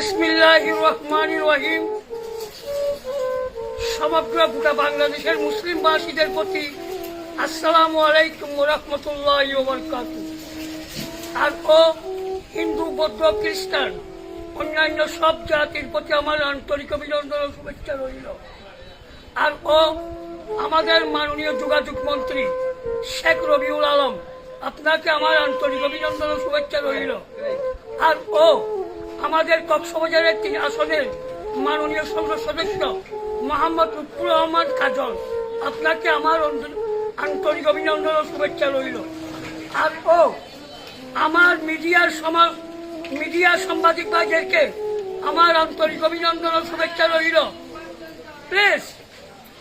বিসমিল্লাহির রহমানির রহিম। সমগ্র গোটা বাংলাদেশের মুসলিমবাসীদের প্রতি আসসালামু আলাইকুম ওয়া রাহমাতুল্লাহি ওয়া বারাকাতুহু। আর হিন্দু, বৌদ্ধ, খ্রিস্টান অন্যান্য সব জাতির প্রতি আমার আন্তরিক অভিনন্দন ও শুভেচ্ছা রইল। আর আমাদের মাননীয় যোগাযোগ মন্ত্রী শেখ রবিউল আলম, আপনাকে আমার আন্তরিক অভিনন্দন ও শুভেচ্ছা রইল। আর আমাদের কক্সবাজারের 3 আসনের মাননীয় সংসদ সদস্য মোহাম্মদ লুৎফুর রহমান কাজল, আপনাকে আমার আন্তরিক অভিনন্দন ও শুভেচ্ছা রইল। আর আমার মিডিয়ার সাংবাদিক ভাইদেরকে আমার আন্তরিক অভিনন্দন ও শুভেচ্ছা রইল। প্লিজ,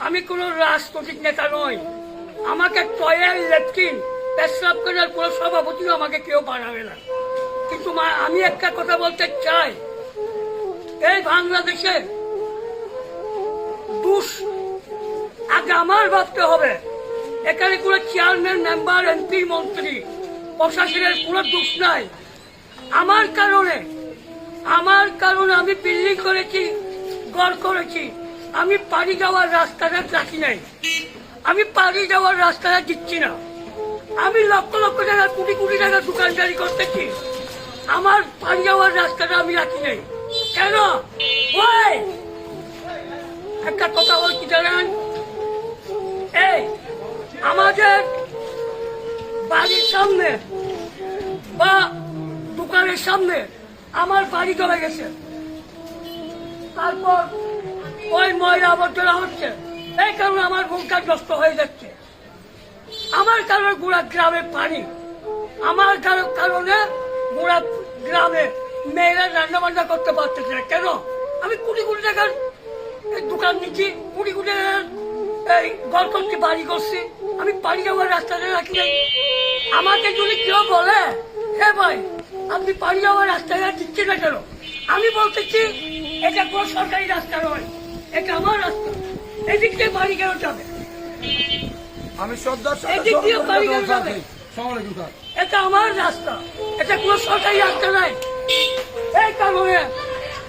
আমি কোনো রাজনৈতিক নেতা নই, আমাকে টয়লেট, ল্যাট্রিন, পেশাব করার কোনো সভাপতিও আমাকে কেউ বানাবে না। কিন্তু আমি একটা কথা বলতে চাই, এই বাংলাদেশে আগে আমার ভাবতে হবে। এখানে কোনো চেয়ারম্যান, মেম্বার, এমপি, মন্ত্রী, প্রশাসনের কোনো দোষ নাই। আমার কারণে আমি বিল্ডিং করেছি, ঘর করেছি, আমি পানি যাওয়ার রাস্তাটা রাখি নাই, আমি পানি যাওয়ার রাস্তাটা দিচ্ছি না। আমি লক্ষ লক্ষ টাকা, কোটি কোটি টাকা দোকানদারি করতেছি, আমার পানি যাওয়ার রাস্তাটা আমি রাখি নাই। কেন? একটা কথা বলছি জানেন, এই আমাদের বাড়ির সামনে বা দোকানের সামনে আমার বাড়ি চলে গেছে, তারপর ওই ময়লা আবর্জনা হচ্ছে, এই কারণে আমার গরুটা নষ্ট হয়ে যাচ্ছে। আমার কারণে গোড়া গ্রামে পানি, আমার কারণে গোড়া গ্রামে মেয়েরা রান্না বান্না করতে পারতেছে না। কেন? আমি কোটি কোটি টাকার দোকান নিচ্ছি, কোটি কোটি টাকার এই ঘর করছি, বাড়ি করছি, আমি পানি যাওয়ার রাস্তাটা রাখি নাই। আমাকে যদি কেউ বলে, হ্যাঁ ভাই আপনি পানি যাওয়ার রাস্তাটা দিচ্ছেন না কেন, আমি বলতেছি এটা কোনো সরকারি রাস্তা নয়, এটা আমার রাস্তা, এদিক দিয়ে বাড়ি কেন যাবে? আমি শ্রদ্ধার সাথে এদিক দিয়ে বাড়ি কেন যাবে? এটা আমার রাস্তা, এটা কোনো সরকারি রাস্তা নাই। এই কারণে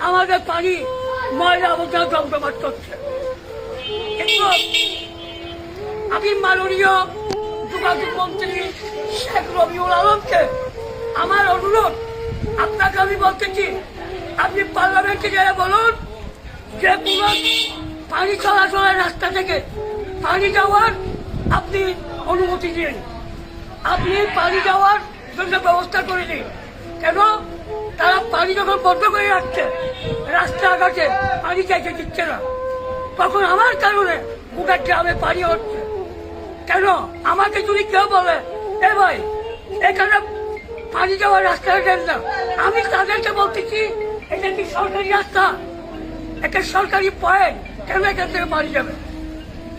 আমাদের পানি ময়লা আবর্জনা জমজমাট করছে। কিন্তু আমি মাননীয় যোগাযোগ মন্ত্রী শেখ রবিউল আলমকে আমার অনুরোধ, আপনাকে আমি বলতেছি, আপনি পার্লামেন্টে গিয়ে বলুন যে কোনো পানি চলাচলের রাস্তা থেকে পানি যাওয়ার আপনি অনুমতি দিন, আপনি পানি যাওয়ার জন্য ব্যবস্থা করে দিন। কেন? তারা পানি যখন বন্ধ করে রাখছে, রাস্তাঘাটে পানি চাইতে দিচ্ছে না, তখন আমার কারণে গোটা গ্রামে পানি হচ্ছে। কেন? আমাকে যদি কেউ বলে, এ ভাই এখানে পানি যাওয়ার রাস্তা দেন না, আমি তাদেরকে বলতেছি এটা কি সরকারি রাস্তা, একটা সরকারি পয়েন্ট, কেন এখান থেকে পানি যাবে?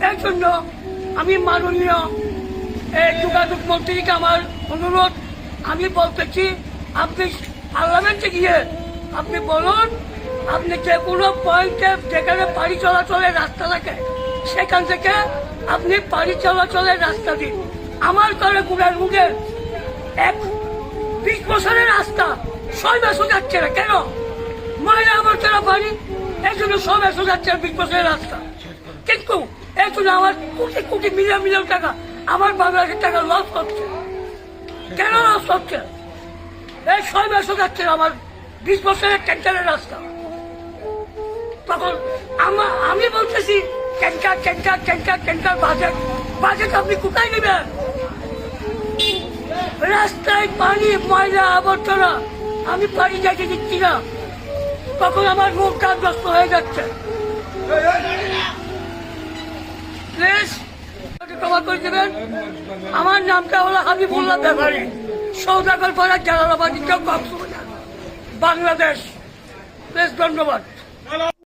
এর জন্য আমি মাননীয় যোগাযোগ মন্ত্রীকে আমার অনুরোধ, আমি বলতেছি আপনি পার্লামেন্টে গিয়ে আপনি বলুন, আপনি যে কোনো পয়েন্টে যেখানে পানি চলাচলের রাস্তা থাকে সেখান থেকে আপনি পানি চলাচলের রাস্তা দিন। আমার ঘরে গুড়ার মুখে 20 বছরের রাস্তা 6 মাসও যাচ্ছে না। কেন? ময়লা আবর্জনা পানি, এর জন্য 6 মাসও যাচ্ছে 20 বছরের রাস্তা। কিন্তু এর জন্য আমার কোটি কোটি মিলিয়ন মিলিয়ন টাকা আমার বাংলাদেশের টাকা লস হচ্ছে। কেন লস হচ্ছে? এই 6 মাসও যাচ্ছে আমার 20 বছরের ট্যাঙ্কারের রাস্তা। তখন আমি বলতেছি ট্যাঙ্কার বাজেট আপনি কোথায় নেবেন? রাস্তায় পানি, ময়লা আবর্জনা, আমি পানি যাইতে দিচ্ছি না, তখন আমার মুখ কাজগ্রস্ত হয়ে যাচ্ছে। প্লিজ ক্ষমা করে দেবেন। আমার নামটা হলো হাবিবুল্লাহ ব্যাপারী, সৌদাগর পাড়া, জালালাবাদ, কক্সবাজার, বাংলাদেশ। প্লিজ, ধন্যবাদ।